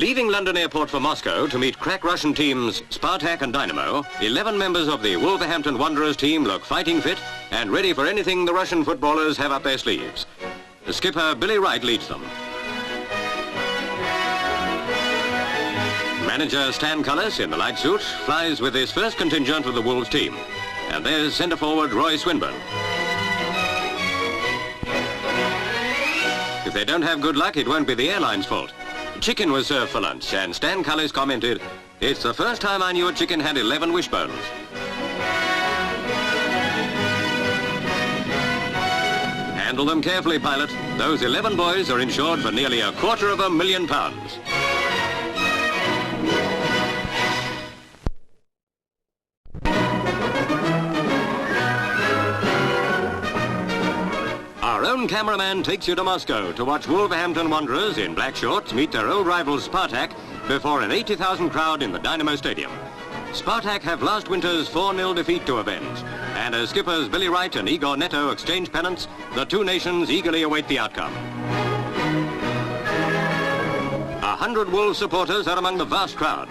Leaving London airport for Moscow to meet crack Russian teams Spartak and Dynamo, 11 members of the Wulverhempton Wanderers team look fighting fit and ready for anything the Russian footballers have up their sleeves. The skipper, Billy Wright, leads them. Manager Stan Cullis, in the light suit, flies with his first contingent of the Wolves team. And there's centre-forward Roy Swinburne. If they don't have good luck, it won't be the airline's fault. Chicken was served for lunch, and Stan Cullis commented, "It's the first time I knew a chicken had 11 wishbones." Handle them carefully, pilot. Those 11 boys are insured for nearly £250,000. Our own cameraman takes you to Moscow to watch Wolverhampton Wanderers in black shorts meet their old rivals Spartak before an 80,000 crowd in the Dynamo Stadium. Spartak have last winter's 4-0 defeat to avenge, and as skippers Billy Wright and Igor Neto exchange pennants, the two nations eagerly await the outcome. 100 Wolves supporters are among the vast crowd.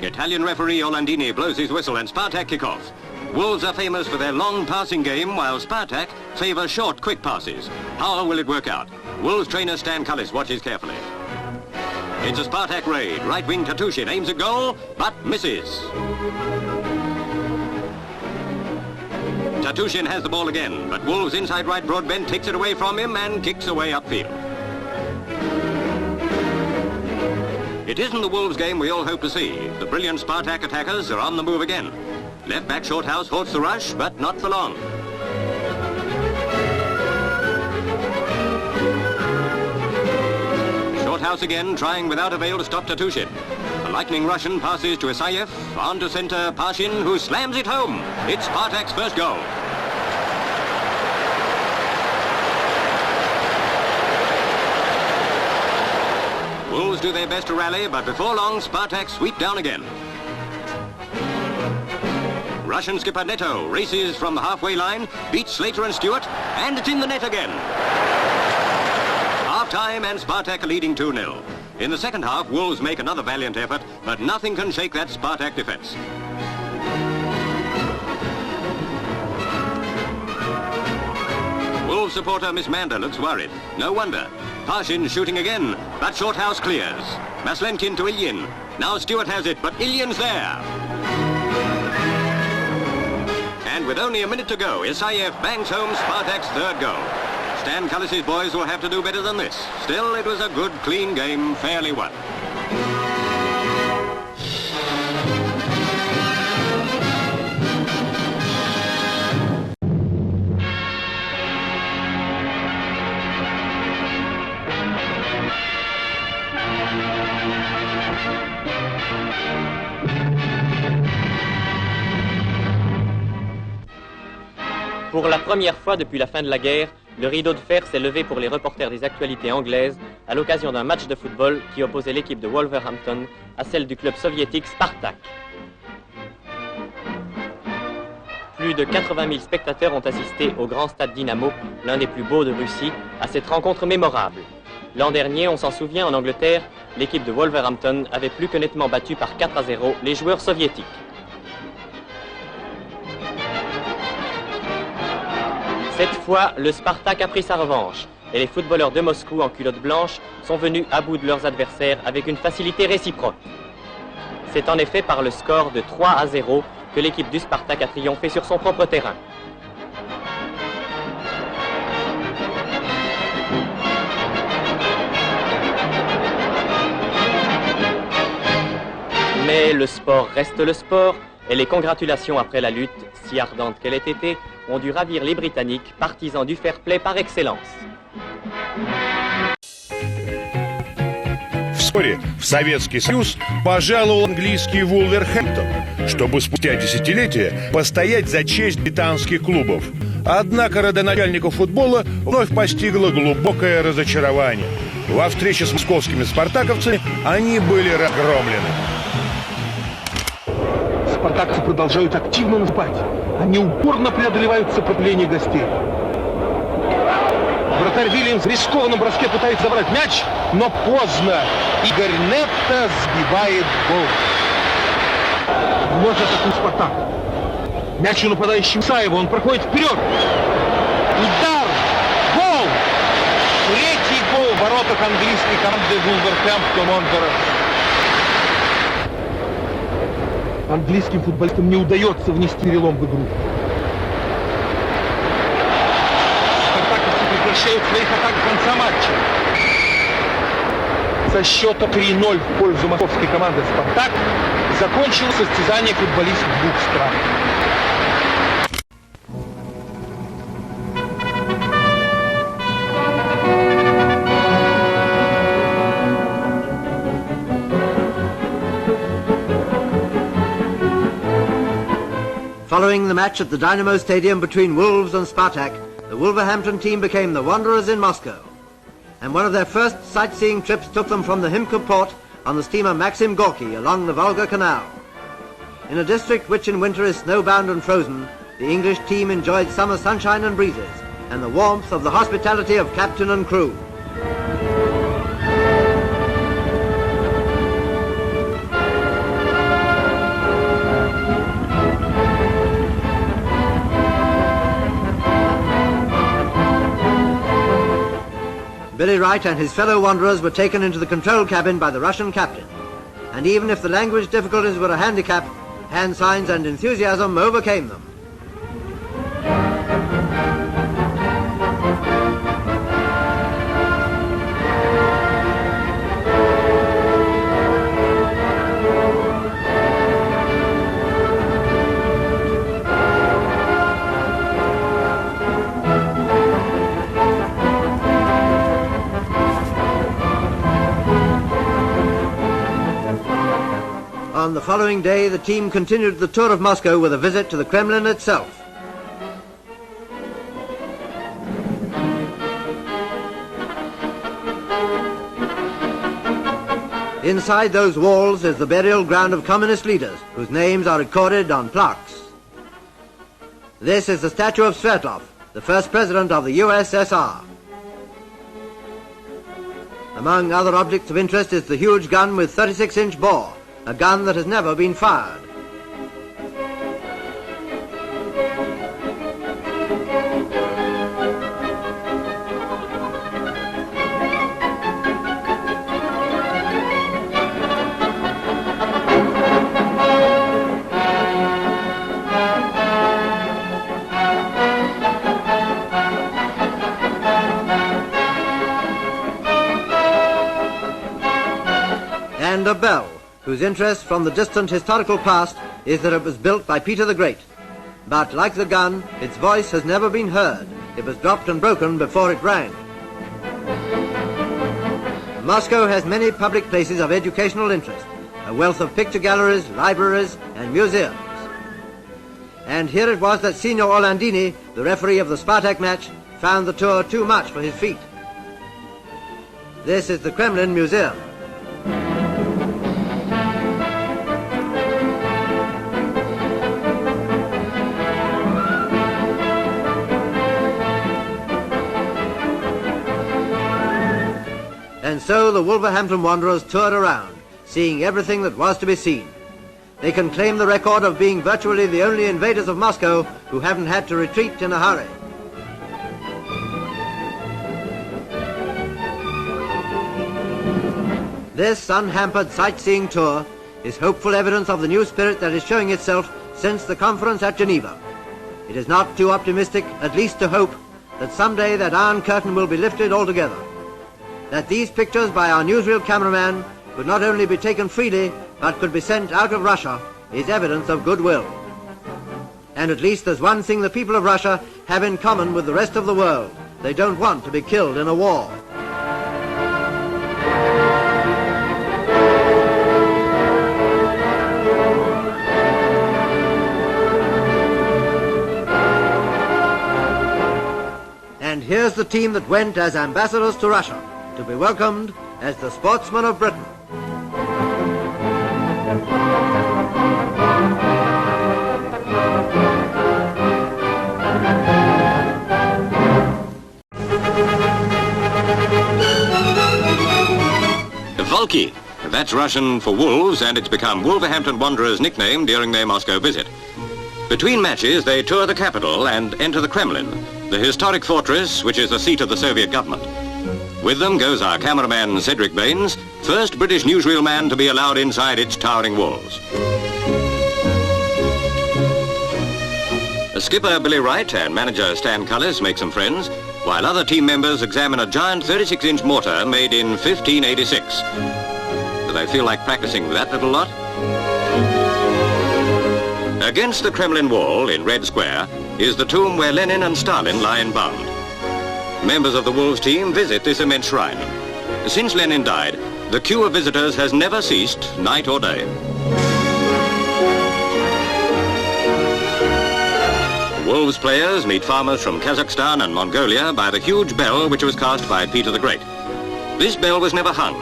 Italian referee Orlandini blows his whistle and Spartak kick off. Wolves are famous for their long passing game, while Spartak favour short, quick passes. How will it work out? Wolves trainer Stan Cullis watches carefully. It's a Spartak raid. Right wing Tatushin aims at goal, but misses. Tatushin has the ball again, but Wolves' inside right Broadbent takes it away from him and kicks away upfield. It isn't the Wolves game we all hope to see. The brilliant Spartak attackers are on the move again. Left back Shorthouse halts the rush, but not for long. Shorthouse again, trying without avail to stop Tatushin. The lightning Russian passes to Isayev, on to centre Pashin, who slams it home. It's Spartak's first goal. Wolves do their best to rally, but before long, Spartak sweep down again. Russian skipper Neto races from the halfway line, beats Slater and Stewart, and it's in the net again. Half-time and Spartak are leading 2-0. In the second half, Wolves make another valiant effort, but nothing can shake that Spartak defence. Wolves supporter Miss Mander looks worried. No wonder. Pashin shooting again, but Shorthouse clears. Maslёnkin to Ilyin. Now Stewart has it, but Ilyin's there. And with only a minute to go, Isayev bangs home Spartak's third goal. Stan Cullis' boys will have to do better than this. Still, it was a good, clean game, fairly won. Pour la première fois depuis la fin de la guerre, le rideau de fer s'est levé pour les reporters des actualités anglaises à l'occasion d'un match de football qui opposait l'équipe de Wolverhampton à celle du club soviétique Spartak. Plus de 80 000 spectateurs ont assisté au grand stade Dinaмо, l'un des plus beaux de Russie, à cette rencontre mémorable. L'an dernier, on s'en souvient, en Angleterre, l'équipe de Wolverhampton avait plus que nettement battu par 4-0 les joueurs soviétiques. Cette fois, le Spartak a pris sa revanche et les footballeurs de Moscou en culotte blanche sont venus à bout de leurs adversaires avec une facilité réciproque. C'est en effet par le score de 3-0 que l'équipe du Spartak a triomphé sur son propre terrain. Mais le sport reste le sport et les congratulations après la lutte, si ardente qu'elle ait été, ont dû ravir les Britanniques, partisans du fair play par excellence. Вскоре в Советский Союз пожаловал английский Вулверхэмптон, чтобы спустя десятилетия постоять за честь британских клубов. Однако родоначальников футбола вновь постигло глубокое разочарование. Во встрече с московскими спартаковцами они были разгромлены. Спартаковцы продолжают активно наступать. Они упорно преодолевают сопротивление гостей. Вратарь Вильямс в рискованном броске пытается забрать мяч, но поздно. Игорь Нетто сбивает гол. Вот атакует Спартак. Мяч у нападающего Исаева, он проходит вперед. Удар! Гол! Третий гол в воротах английской команды Вулверхэмптон Уондерерс. Английским футболистам не удается внести перелом в игру. Спартаковцы прекращают своих атак до конца матча. Со счета 3-0 в пользу московской команды «Спартак» закончилось состязание футболистов двух стран. Following the match at the Dynamo Stadium between Wolves and Spartak, the Wolverhampton team became the Wanderers in Moscow. And one of their first sightseeing trips took them from the Himka port on the steamer Maxim Gorky along the Volga Canal. In a district which in winter is snowbound and frozen, the English team enjoyed summer sunshine and breezes, and the warmth of the hospitality of captain and crew. Billy Wright and his fellow wanderers were taken into the control cabin by the Russian captain. And even if the language difficulties were a handicap, hand signs and enthusiasm overcame them. On the following day, the team continued the tour of Moscow with a visit to the Kremlin itself. Inside those walls is the burial ground of communist leaders, whose names are recorded on plaques. This is the statue of Svetlov, the first president of the USSR. Among other objects of interest is the huge gun with 36-inch bore, a gun that has never been fired. And a bell, whose interest from the distant historical past is that it was built by Peter the Great. But like the gun, its voice has never been heard. It was dropped and broken before it rang. Moscow has many public places of educational interest, a wealth of picture galleries, libraries, and museums. And here it was that Signor Orlandini, the referee of the Spartak match, found the tour too much for his feet. This is the Kremlin Museum. And so the Wolverhampton Wanderers toured around, seeing everything that was to be seen. They can claim the record of being virtually the only invaders of Moscow who haven't had to retreat in a hurry. This unhampered sightseeing tour is hopeful evidence of the new spirit that is showing itself since the conference at Geneva. It is not too optimistic, at least to hope, that someday that Iron Curtain will be lifted altogether. That these pictures by our newsreel cameraman could not only be taken freely, but could be sent out of Russia, is evidence of goodwill. And at least there's one thing the people of Russia have in common with the rest of the world. They don't want to be killed in a war. And here's the team that went as ambassadors to Russia, to be welcomed as the sportsmen of Britain. Wolverki. That's Russian for wolves, and it's become Wolverhampton Wanderers' nickname during their Moscow visit. Between matches, they tour the capital and enter the Kremlin, the historic fortress which is the seat of the Soviet government. With them goes our cameraman Cedric Baines, first British newsreel man to be allowed inside its towering walls. Skipper Billy Wright and manager Stan Cullis make some friends, while other team members examine a giant 36-inch mortar made in 1586. Do they feel like practicing with that little lot? Against the Kremlin wall in Red Square is the tomb where Lenin and Stalin lie embalmed. Members of the Wolves team visit this immense shrine. Since Lenin died, the queue of visitors has never ceased, night or day. Wolves players meet farmers from Kazakhstan and Mongolia by the huge bell which was cast by Peter the Great. This bell was never hung.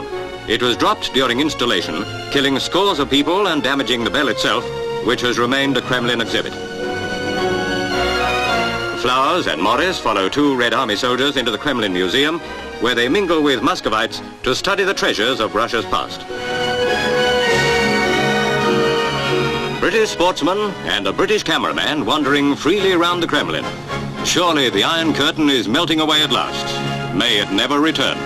It was dropped during installation, killing scores of people and damaging the bell itself, which has remained a Kremlin exhibit. Flowers and Morris follow two Red Army soldiers into the Kremlin Museum, where they mingle with Muscovites to study the treasures of Russia's past. British sportsmen and a British cameraman wandering freely around the Kremlin. Surely the Iron Curtain is melting away at last. May it never return.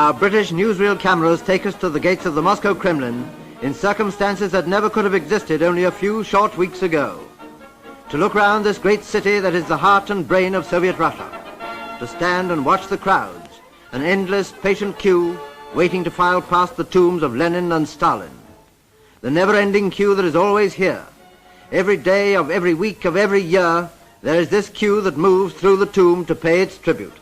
Our British newsreel cameras take us to the gates of the Moscow Kremlin in circumstances that never could have existed only a few short weeks ago. To look round this great city that is the heart and brain of Soviet Russia. To stand and watch the crowds, an endless, patient queue waiting to file past the tombs of Lenin and Stalin. The never-ending queue that is always here. Every day of every week of every year, there is this queue that moves through the tomb to pay its tribute.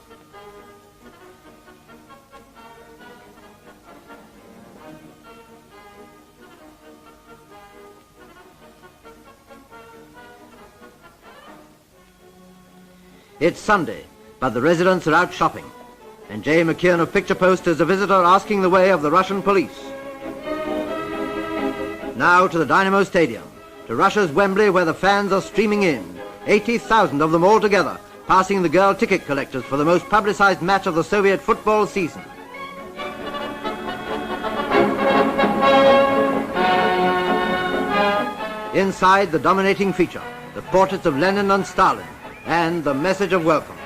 It's Sunday, but the residents are out shopping. And J. McKeon of Picture Post is a visitor asking the way of the Russian police. Now to the Dynamo Stadium, to Russia's Wembley where the fans are streaming in, 80,000 of them all together, passing the girl ticket collectors for the most publicized match of the Soviet football season. Inside, the dominating feature, the portraits of Lenin and Stalin, and the message of welcome.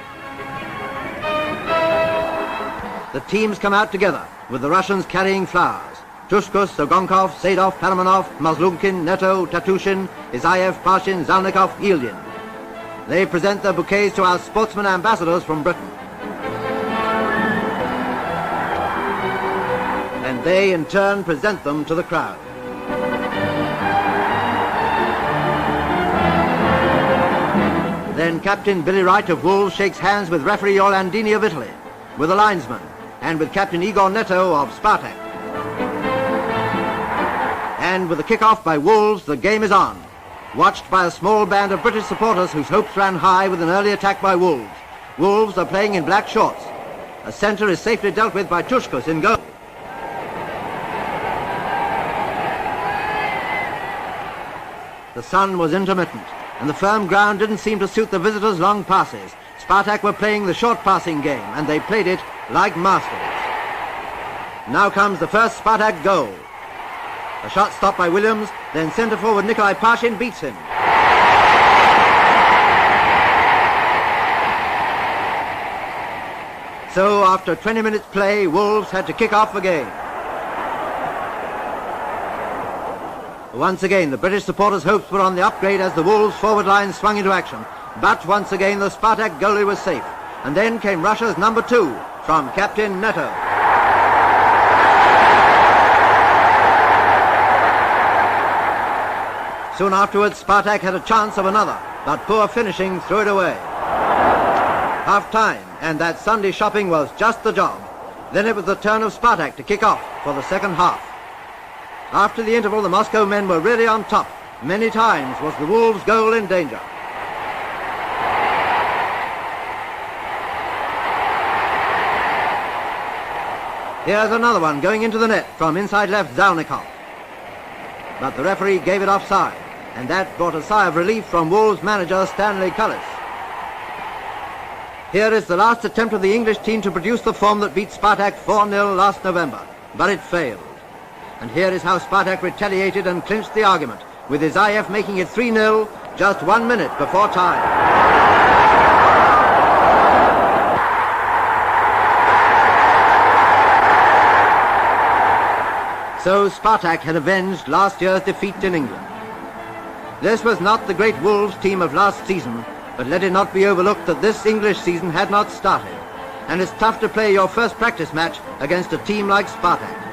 The teams come out together, with the Russians carrying flowers. Tучкус, Огоньков, Седов, Парамонov, Маслёнкин, Neto, Tatushin, Isayev, Pashin, Zalnikov, Ilyin. They present their bouquets to our sportsman ambassadors from Britain. And they, in turn, present them to the crowd. Then Captain Billy Wright of Wolves shakes hands with referee Orlandini of Italy, with the linesman, and with Captain Igor Neto of Spartak. And with the kick-off by Wolves, the game is on, watched by a small band of British supporters whose hopes ran high with an early attack by Wolves. Wolves are playing in black shorts. A centre is safely dealt with by Tучкус in goal. The sun was intermittent, and the firm ground didn't seem to suit the visitors' long passes. Spartak were playing the short passing game, and they played it like masters. Now comes the first Spartak goal. A shot stopped by Williams, then centre forward Nikolai Pashin beats him. So after 20 minutes play, Wolves had to kick off the game. Once again, the British supporters' hopes were on the upgrade as the Wolves' forward line swung into action. But once again, the Spartak goalie was safe. And then came Russia's number 2 from Captain Neto. Soon afterwards, Spartak had a chance of another, but poor finishing threw it away. Half-time, and that Sunday shopping was just the job. Then it was the turn of Spartak to kick off for the second half. After the interval, the Moscow men were really on top. Many times was the Wolves' goal in danger. Here's another one going into the net from inside left Zalnikov. But the referee gave it offside, and that brought a sigh of relief from Wolves manager Stanley Cullis. Here is the last attempt of the English team to produce the form that beat Spartak 4-0 last November, but it failed. And here is how Spartak retaliated and clinched the argument, with Isayev making it 3-0 just 1 minute before time. So Spartak had avenged last year's defeat in England. This was not the great Wolves team of last season, but let it not be overlooked that this English season had not started. And it's tough to play your first practice match against a team like Spartak.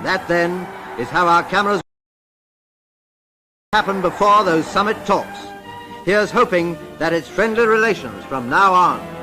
That, then, is how our cameras happen before those summit talks. Here's hoping that it's friendly relations from now on.